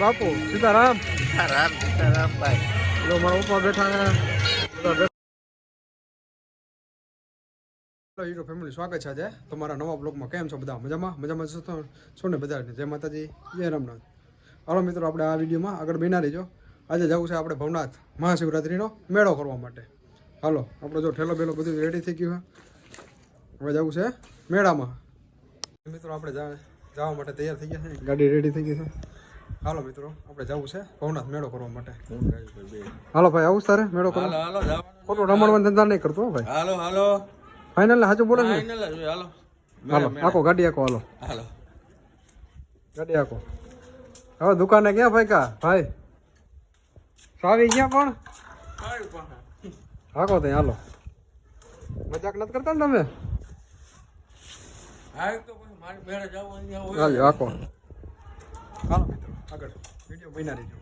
બાપુ સીતારામ રામ સીતારામ ભાઈ. પેલો મારા ઉપર બેઠા હીરો ફેમિલી સ્વાગત છે આજે તમારા નવા બ્લોગમાં. કેમ છો બધા? મજામાં છો ને બધા? જય માતાજી, જય રામનાથ. હાલો મિત્રો, આપણે આ વિડીયોમાં આગળ બન્યા રહીજો. આજે જવું છે આપણે ભવનાથ મહાશિવરાત્રિનો મેળો કરવા માટે. હાલો, આપણો જો ઠેલો બેલો બધું રેડી થઈ ગયું છે. હવે જવું છે મેળામાં. મિત્રો આપણે જવા માટે તૈયાર થઈ ગયા છે, ગાડી રેડી થઈ ગઈ છે. હાલો મિત્રો, આપણે જવું છે ભવનાથ મેળો કરવા માટે. હાલો ભાઈ, આવું તારે મેળો કરવા? ખોટો રમણવાનો ધંધા નહીં કરતો ભાઈ. હાલો ફાઇનલ સાચું બોલે છે. હાલો હાલો આખો ગાડી આખો હાલો ગાડી આખો. હવે દુકાને ક્યાં ભાઈ ભાઈ સાવી ગયા પણ આખો ત્યાં હાલો. મજાક નથી કરતા ને તમે? હાલો આખો. હાલો મિત્રો, આગળ વિડીયો બન્યા રહીજો.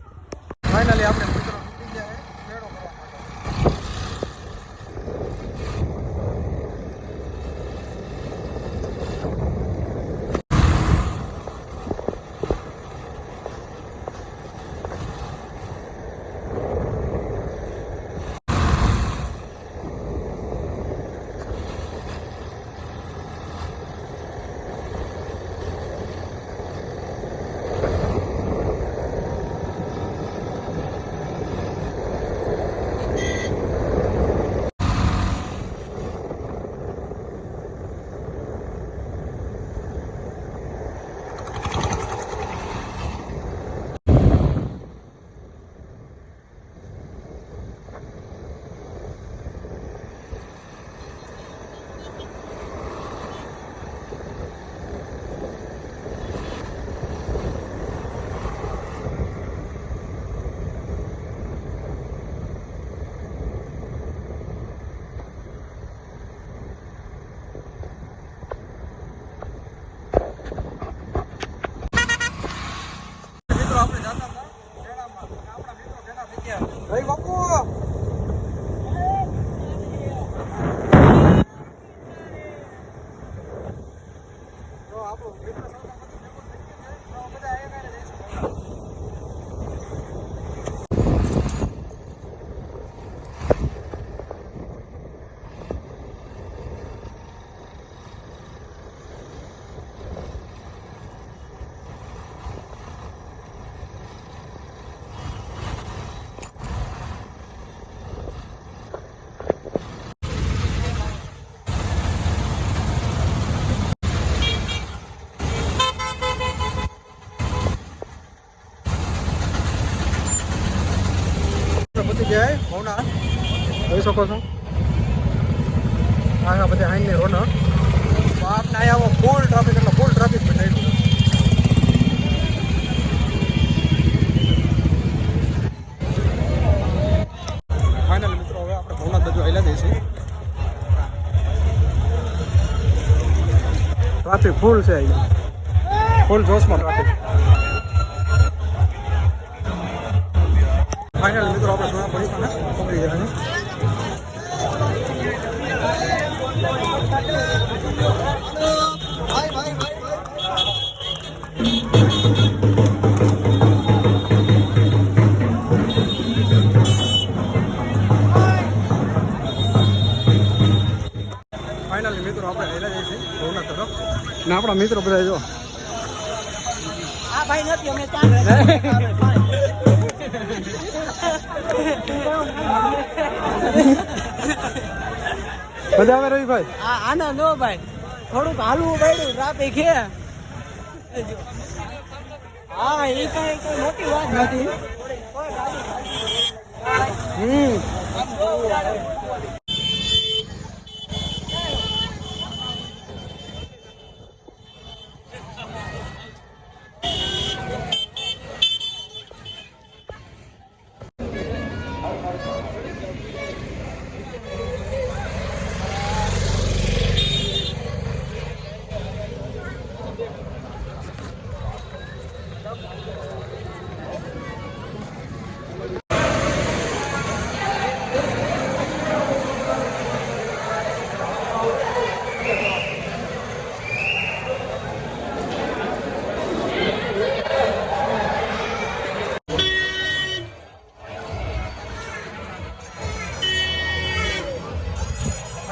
ફાઇનલી આપણે મિત્રો નીકળી ગયા મેળો કરવા માટે. જગ્યાએ ભવનાથ જોઈ શકો છો. હા બધા હાઈની રોનક આપને અહીંયા ફૂલ ટ્રાફિક, એટલે ફૂલ ટ્રાફિક બનાવ્યું. ફાઇનલ મિત્રો, હવે આપણે ભવનાથ બાજુ આવેલા જઈએ છીએ. ટ્રાફિક ફૂલ છે અહીંયા, ફૂલ જોશમાં ટ્રાફિક. ફાઇનલ મિત્રો, આપણે સોના પડી પણ પકડી ગયા છે. ફાઇનલી મિત્રો, આપણે હેલા જઈએ છીએ ભવનાથ તરફ. ને આપણા મિત્રો બધા જો ભાઈ નથી અમે મજા આવે રવિભાઈ? આના નો ભાઈ, થોડુંક હાલવું પડ્યું, ટ્રાફિક છે. હા, એ કઈ મોટી વાત નથી.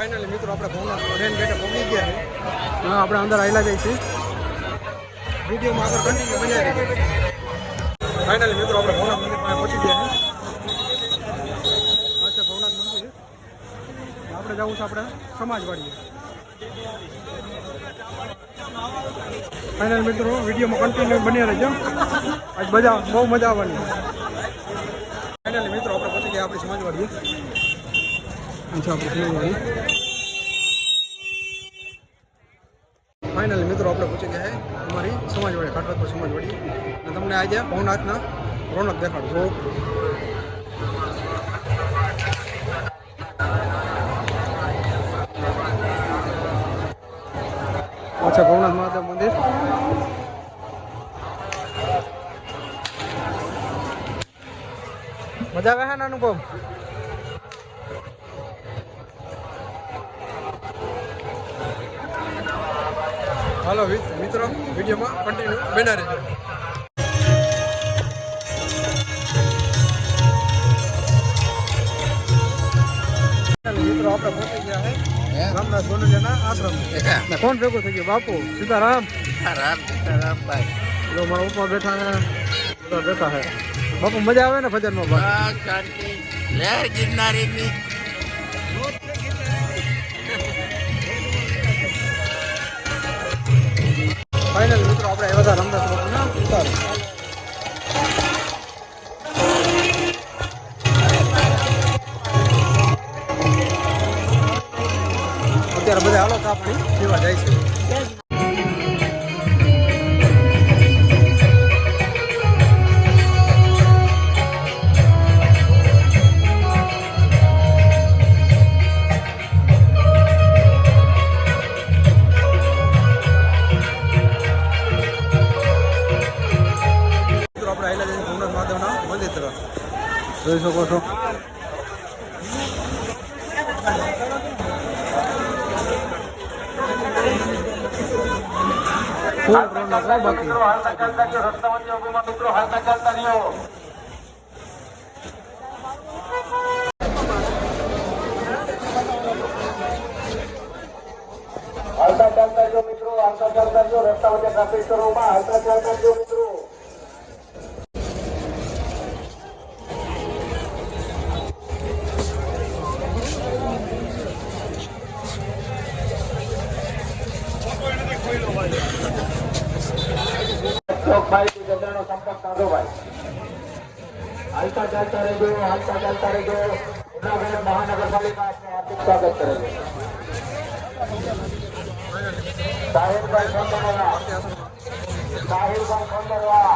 ફાઇનલી મિત્રો આપણે ભવનાથ મેન ગેટે પહોંચી ગયા છે. હા આપણે અંદર આવેલા જઈએ છીએ. વિડીયોમાં આગળ કન્ટિન્યુ બનાવી રહીએ. ફાઇનલી મિત્રો આપણે ભવનાથ મંદિર પાસે પહોંચી ગયા છે. આ છે ભવનાથ મંદિર. આપણે જવું છે આપણે સમાજવાડીએ. ફાઇનલ મિત્રો વિડીયોમાં કન્ટિન્યુ બની રહેજો. આજ બહુ મજા આવવાની. ફાઇનલી મિત્રો આપણે પહોંચી ગયા આપણી સમાજવાડીએ. ફાઇનલી મિત્રો આપણે પૂછી ગયા છે અમારી સમાજવાડી ખાટરાજપુર સમાજવાડી અને તમને આજે ભવનાથના રોનક દેખાડજો. અચ્છા ભવનાથ મહાદેવ મંદિર. મજા આવે છે ને અનુપમ? હાલો મિત્રો વિડીયોમાં કન્ટિન્યુ બના રહેજો. મિત્રો આપણે પહોંચી ગયા છે રામદાસ ગોંડલિયાના આશ્રમ. કોણ ભેગું થઈ ગયું? બાપુ સીતારામ. સીતારામભાઈ જો મારા ઉપર બેઠા છે, બધા બેઠા છે. બાપુ મજા આવે ને ભજનમાં? બસ શાંતિ લહેર ગિરનારીની. ફાઇનલ મિત્રો આપણે એવા હતા રામદાસ બાપુના ઉતાર. અત્યારે બધા હાલો ચા પાણી પીવા જાય છે. જોઈ શકો છો બાકી હાલતા ચાલતા જો મિત્રો, હાલતા ચાલતા જો રસ્તા વચ્ચે ટ્રાફિક શરૂમાં હાલતા ચાલતા જો મિત્રો. ચોકભાઈ જગ્યાનો સંપર્ક સાધો ભાઈ. હાલતા ચાલતા રહેજો, હાલતા ચાલતા રહેજો. જૂનાગઢ મહાનગરપાલિકા આપનું હાર્દિક સ્વાગત કરે છે. સાહિલભાઈ ખંડેરવા, સાહિલભાઈ ખંડેરવા,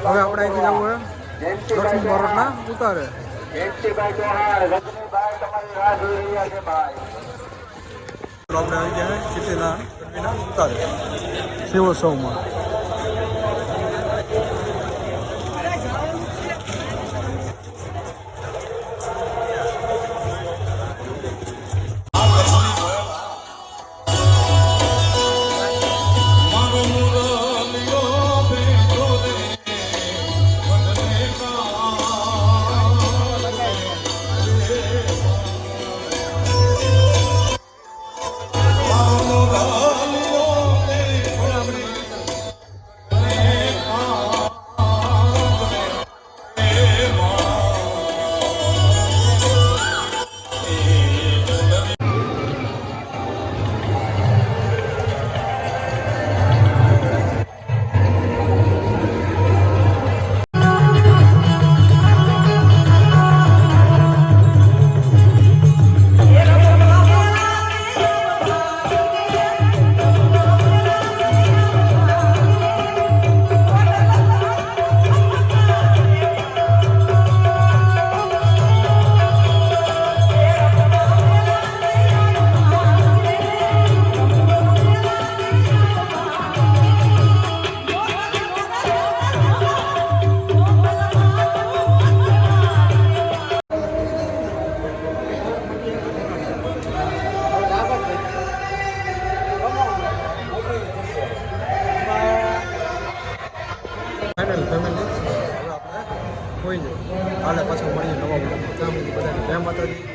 હવે આપણે અહીંથી જવું હોય લક્ષ્મી બારોટના ઉતારે. જયંતિભાઈ ચૌહાણ, રજનીભાઈ તમારી રાહ જોઈ રહ્યા છે ભાઈ. આપણે આવી ગયા સિટીના ઉતારે શિવોત્સવમાં. હોઈ જાય. કાલે પાછા મળીએ નવા બ્લોગમાં. ત્યાં સુધી બધાને જય માતાજી.